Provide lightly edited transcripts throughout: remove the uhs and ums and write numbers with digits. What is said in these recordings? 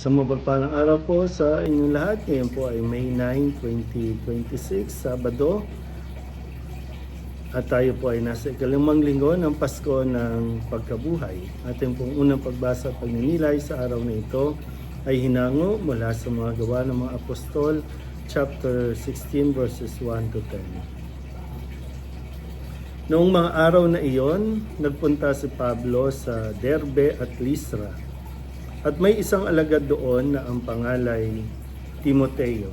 Isang mapagpalang araw po sa inyong lahat. Ngayon po ay May 9, 2026, Sabado. At tayo po ay nasa ikalimang linggo ng Pasko ng Pagkabuhay. Ating pong unang pagbasa at pagninilay sa araw na ito ay hinango mula sa mga gawa ng mga apostol, chapter 16 verses 1 to 10. Noong mga araw na iyon, nagpunta si Pablo sa Derbe at Lystra. At may isang alagad doon na ang pangalay Timoteo,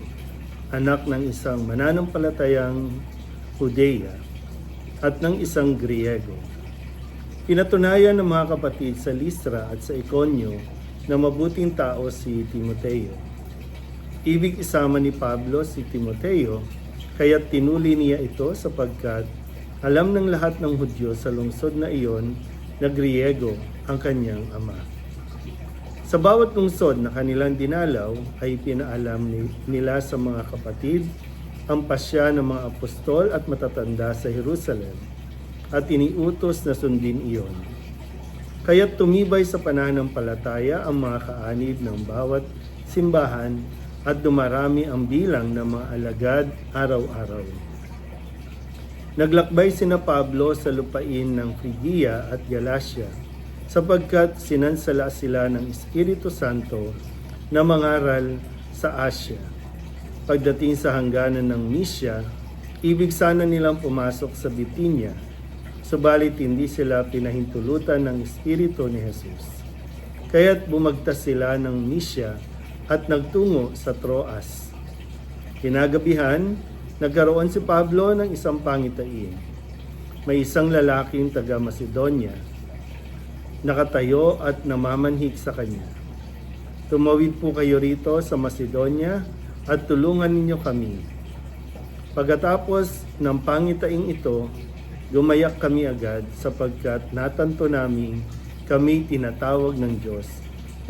anak ng isang mananampalatayang Hudeya at ng isang Griego. Pinatunayan ng mga kapatid sa Lystra at sa Iconio na mabuting tao si Timoteo. Ibig isama ni Pablo si Timoteo, kaya't tinuli niya ito sapagkat alam ng lahat ng Hudyo sa lungsod na iyon na Griego ang kanyang ama. Sa bawat lungsod na kanilang dinalaw ay pinaalam nila sa mga kapatid ang pasya ng mga apostol at matatanda sa Jerusalem at iniutos na sundin iyon. Kaya't tumibay sa pananampalataya ang mga kaanib ng bawat simbahan at dumarami ang bilang ng mga alagad araw-araw. Naglakbay sina Pablo sa lupain ng Phrygia at Galacia sapagkat sinansala sila ng Espiritu Santo na mangaral sa Asia. Pagdating sa hangganan ng Mysia, ibig sana nilang pumasok sa Bithynia, subalit hindi sila pinahintulutan ng Espiritu ni Jesus. Kaya't bumagtas sila ng Mysia at nagtungo sa Troas. Kinagabihan, nagkaroon si Pablo ng isang pangitain. May isang lalaking taga Macedonia, nakatayo at namamanhik sa kanya. Tumawid po kayo rito sa Macedonia at tulungan ninyo kami. Pagkatapos ng pangitaing ito, gumayak kami agad sapagkat natanto namin kami tinatawag ng Diyos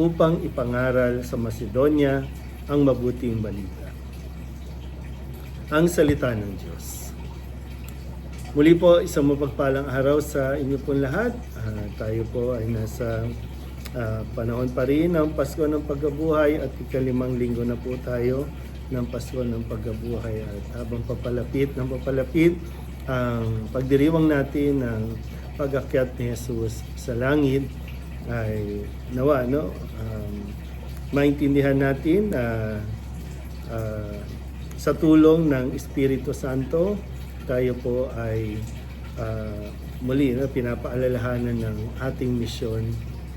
upang ipangaral sa Macedonia ang mabuting balita. Ang salita ng Diyos. Muli po, isang mapagpalang araw sa inyo pong lahat. Tayo po ay nasa panahon pa rin ng Pasko ng Pagkabuhay at ikalimang linggo na po tayo ng Pasko ng Pagkabuhay. At habang papalapit ang pagdiriwang natin ng pag-akyat ni Jesus sa langit ay nawa, maintindihan natin sa tulong ng Espiritu Santo, tayo po ay muli pinapaalalahanan ng ating misyon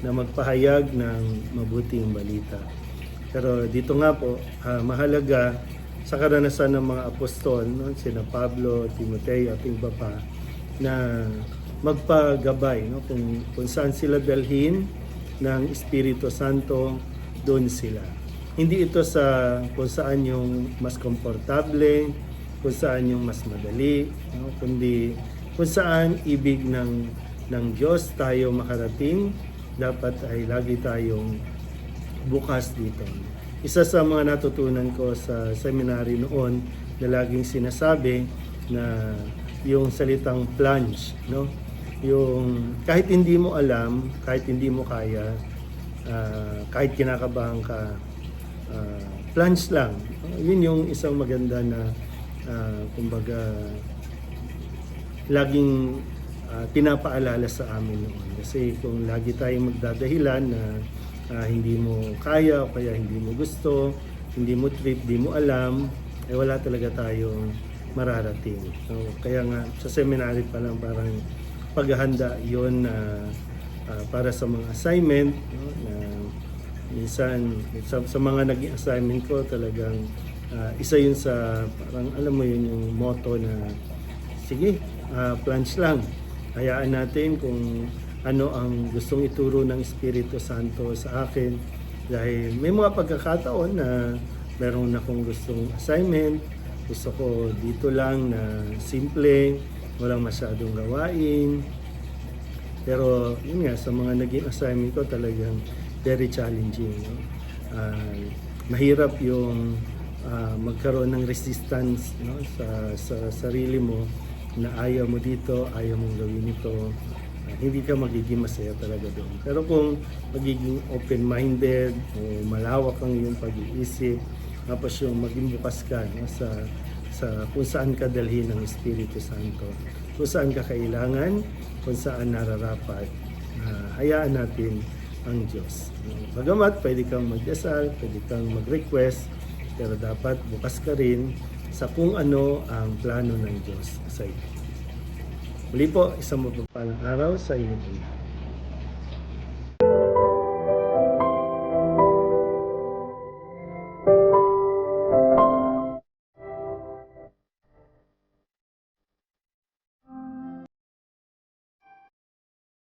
na magpahayag ng mabuting balita. Pero dito nga po, mahalaga sa karanasan ng mga apostol, sina Pablo, Timoteo at iba pa, na magpagabay kung saan sila dalhin ng Espiritu Santo, doon sila. Hindi ito sa kung saan yung mas komportable, kung saan yung mas madali, kundi kung saan ibig ng Diyos tayo makarating, dapat ay lagi tayong bukas dito. Isa sa mga natutunan ko sa seminary noon na laging sinasabi na yung salitang plunge, yung kahit hindi mo alam, kahit hindi mo kaya, kahit kinakabahan ka, plunge lang. Yun yung isang maganda na kumbaga laging pinapaalala sa amin noon. Kasi kung lagi tayong magdadahilan na hindi mo kaya o kaya hindi mo gusto, hindi mo trip, hindi mo alam, wala talaga tayong mararating. So, kaya nga sa seminary pa lang parang paghahanda yon para sa mga assignment, na minsan sa mga naging assignment ko talagang isa yun sa parang alam mo yun yung motto na sige, plunge lang. Hayaan natin kung ano ang gustong ituro ng Espiritu Santo sa akin, dahil may mga pagkakataon na meron akong gustong assignment, gusto ko dito lang na simple, walang masyadong gawain. Pero yun nga, sa mga naging assignment ko talagang very challenging. Mahirap yung magkaroon ng resistance sa sarili mo na ayaw mo dito, ayaw mong gawin ito. hindi ka magiging masaya talaga doon. Pero kung magiging open-minded o malawak ang iyong pag-iisip, tapos yung maging bukas ka no, sa kung saan ka dalhin ng Espiritu Santo, kung saan ka kailangan, kung saan nararapat, hayaan natin ang Diyos. Bagamat pwede kang magdasal, pwede kang mag-request, pero dapat bukas ka rin sa kung ano ang plano ng Diyos sa iyo. Muli po, isang mapagpalang araw sa inyo.